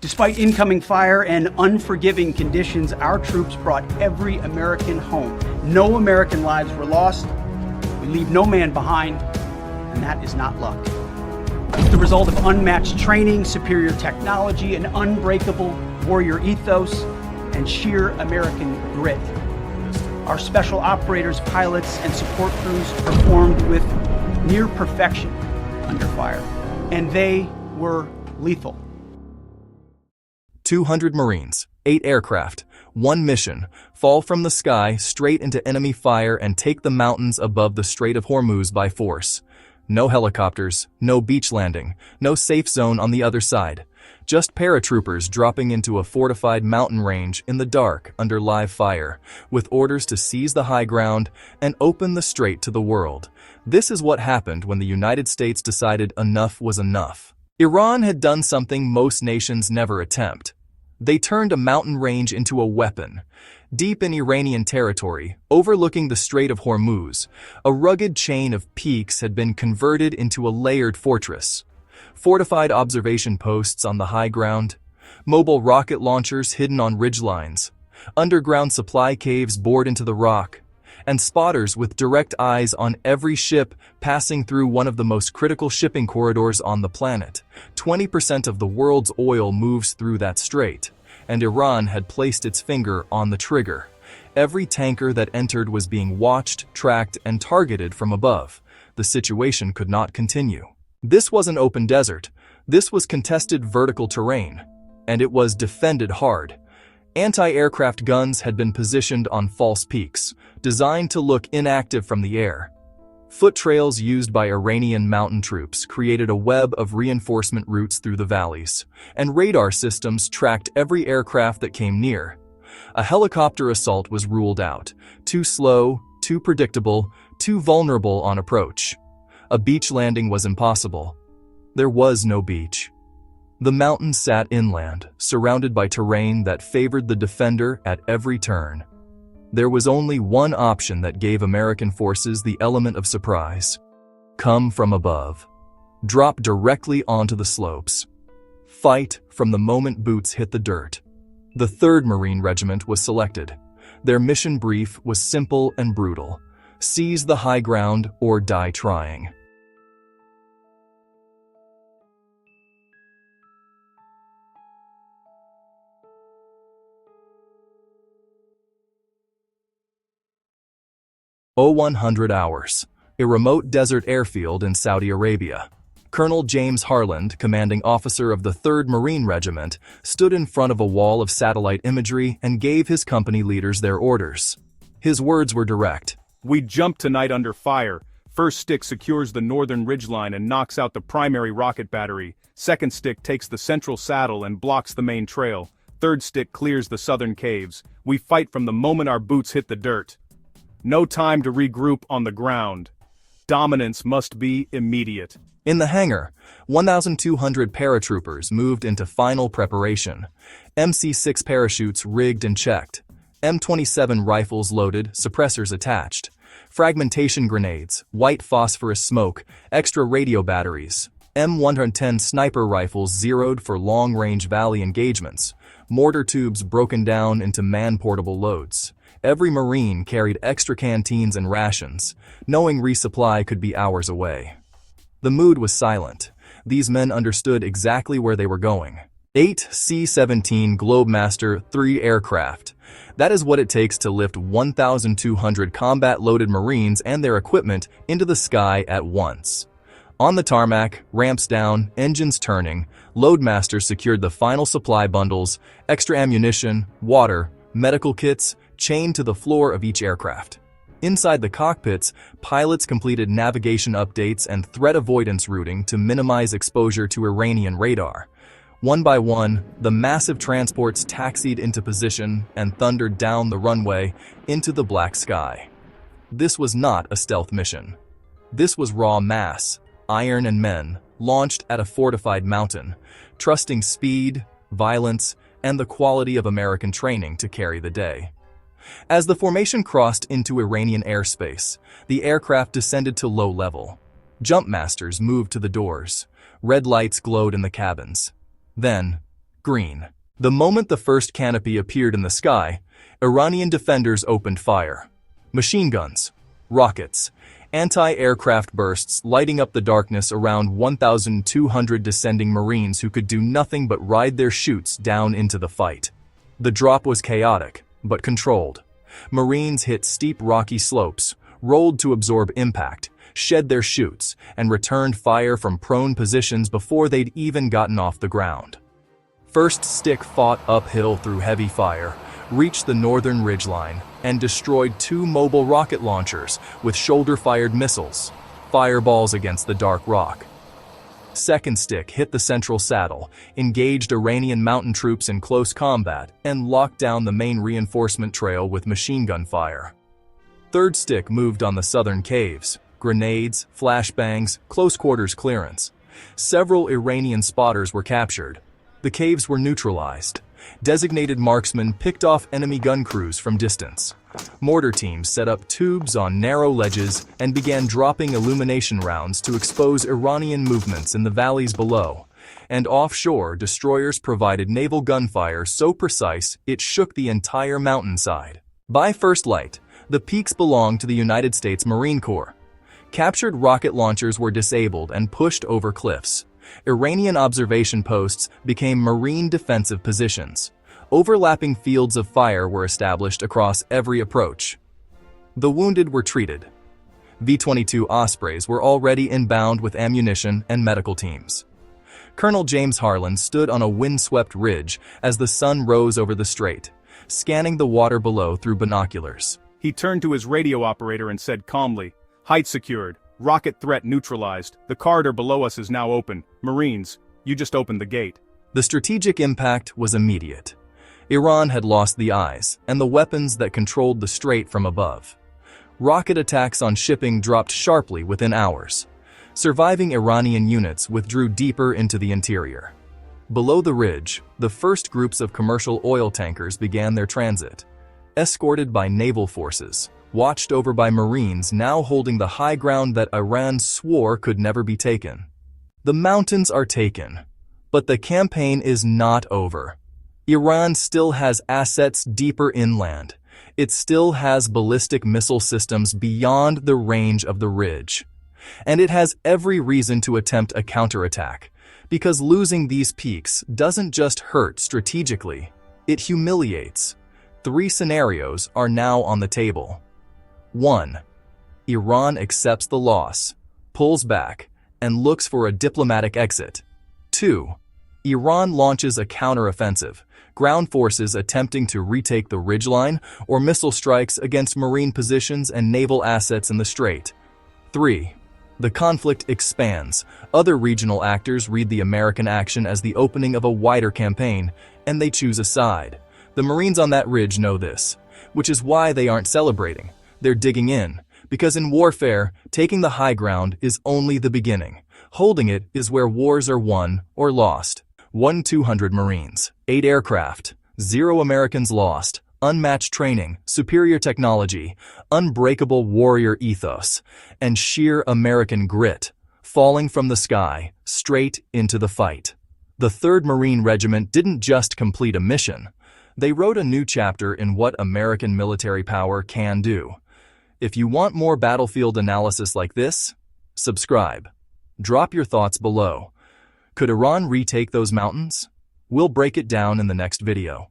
Despite incoming fire and unforgiving conditions, our troops brought every American home. No American lives were lost. We leave no man behind, and that is not luck. It's the result of unmatched training, superior technology, an unbreakable warrior ethos, and sheer American grit. Our special operators, pilots, and support crews performed with near perfection under fire, and they were lethal. 200 Marines, 8 aircraft, 1 mission, fall from the sky straight into enemy fire and take the mountains above the Strait of Hormuz by force. No helicopters, no beach landing, no safe zone on the other side. Just paratroopers dropping into a fortified mountain range in the dark under live fire, with orders to seize the high ground and open the strait to the world. This is what happened when the United States decided enough was enough. Iran had done something most nations never attempt. They turned a mountain range into a weapon. Deep in Iranian territory, overlooking the Strait of Hormuz, a rugged chain of peaks had been converted into a layered fortress. Fortified observation posts on the high ground, mobile rocket launchers hidden on ridgelines, underground supply caves bored into the rock, and spotters with direct eyes on every ship passing through one of the most critical shipping corridors on the planet. 20% of the world's oil moves through that strait, and Iran had placed its finger on the trigger. Every tanker that entered was being watched, tracked, and targeted from above. The situation could not continue. This wasn't open desert. This was contested vertical terrain, and it was defended hard. Anti-aircraft guns had been positioned on false peaks, designed to look inactive from the air. Foot trails used by Iranian mountain troops created a web of reinforcement routes through the valleys, and radar systems tracked every aircraft that came near. A helicopter assault was ruled out. Too slow, too predictable, too vulnerable on approach. A beach landing was impossible. There was no beach. The mountain sat inland, surrounded by terrain that favored the defender at every turn. There was only one option that gave American forces the element of surprise. Come from above. Drop directly onto the slopes. Fight from the moment boots hit the dirt. The 3rd Marine Regiment was selected. Their mission brief was simple and brutal. Seize the high ground or die trying. Oh, 100 hours. A remote desert airfield in Saudi Arabia. Colonel James Harland, commanding officer of the 3rd Marine Regiment, stood in front of a wall of satellite imagery and gave his company leaders their orders. His words were direct. "We jump tonight under fire. First stick secures the northern ridgeline and knocks out the primary rocket battery. Second stick takes the central saddle and blocks the main trail. Third stick clears the southern caves. We fight from the moment our boots hit the dirt. No time to regroup on the ground. Dominance must be immediate." In the hangar, 1,200 paratroopers moved into final preparation. MC-6 parachutes rigged and checked. M27 rifles loaded, suppressors attached. Fragmentation grenades, white phosphorus smoke, extra radio batteries. M110 sniper rifles zeroed for long-range valley engagements. Mortar tubes broken down into man-portable loads. Every Marine carried extra canteens and rations, knowing resupply could be hours away. The mood was silent. These men understood exactly where they were going. 8 C-17 Globemaster III aircraft. That is what it takes to lift 1,200 combat-loaded Marines and their equipment into the sky at once. On the tarmac, ramps down, engines turning, Loadmasters secured the final supply bundles, extra ammunition, water, medical kits, chained to the floor of each aircraft. Inside the cockpits, pilots completed navigation updates and threat avoidance routing to minimize exposure to Iranian radar. One by one, the massive transports taxied into position and thundered down the runway into the black sky. This was not a stealth mission. This was raw mass, iron and men, launched at a fortified mountain, trusting speed, violence, and the quality of American training to carry the day. As the formation crossed into Iranian airspace, the aircraft descended to low level. Jump masters moved to the doors. Red lights glowed in the cabins. Then, Green. The moment the first canopy appeared in the sky, Iranian defenders opened fire. Machine guns, rockets, anti-aircraft bursts lighting up the darkness around 1,200 descending Marines who could do nothing but ride their chutes down into the fight. The drop was chaotic, but controlled. Marines hit steep rocky slopes, rolled to absorb impact, shed their chutes, and returned fire from prone positions before they'd even gotten off the ground. First Stick fought uphill through heavy fire, reached the northern ridgeline, and destroyed 2 mobile rocket launchers with shoulder-fired missiles, fireballs against the dark rock. Second Stick hit the central saddle, engaged Iranian mountain troops in close combat, and locked down the main reinforcement trail with machine gun fire. Third Stick moved on the southern caves, grenades, flashbangs, close-quarters clearance. Several Iranian spotters were captured. The caves were neutralized. Designated marksmen picked off enemy gun crews from distance. Mortar teams set up tubes on narrow ledges and began dropping illumination rounds to expose Iranian movements in the valleys below. And offshore, destroyers provided naval gunfire so precise it shook the entire mountainside. By first light, the peaks belonged to the United States Marine Corps. Captured rocket launchers were disabled and pushed over cliffs. Iranian observation posts became Marine defensive positions. Overlapping fields of fire were established across every approach. The wounded were treated. V-22 Ospreys were already inbound with ammunition and medical teams. Colonel James Harlan stood on a windswept ridge as the sun rose over the strait, scanning the water below through binoculars. He turned to his radio operator and said calmly, "Height secured. Rocket threat neutralized. The corridor below us is now open. Marines, you just opened the gate." The strategic impact was immediate. Iran had lost the eyes and the weapons that controlled the strait from above. Rocket attacks on shipping dropped sharply within hours. Surviving Iranian units withdrew deeper into the interior. Below the ridge, the first groups of commercial oil tankers began their transit, escorted by naval forces, watched over by Marines now holding the high ground that Iran swore could never be taken. The mountains are taken, but the campaign is not over. Iran still has assets deeper inland. It still has ballistic missile systems beyond the range of the ridge. And it has every reason to attempt a counterattack, because losing these peaks doesn't just hurt strategically, it humiliates. 3 scenarios are now on the table. 1. Iran accepts the loss, pulls back, and looks for a diplomatic exit. 2. Iran launches a counteroffensive, ground forces attempting to retake the ridgeline or missile strikes against Marine positions and naval assets in the strait. 3. The conflict expands. Other regional actors read the American action as the opening of a wider campaign, and they choose a side. The Marines on that ridge know this, which is why they aren't celebrating. They're digging in, because in warfare, taking the high ground is only the beginning. Holding it is where wars are won or lost. 1,200 Marines, 8 aircraft, 0 Americans lost, unmatched training, superior technology, unbreakable warrior ethos, and sheer American grit, falling from the sky, straight into the fight. The 3rd Marine Regiment didn't just complete a mission. They wrote a new chapter in what American military power can do. If you want more battlefield analysis like this, subscribe. Drop your thoughts below. Could Iran retake those mountains? We'll break it down in the next video.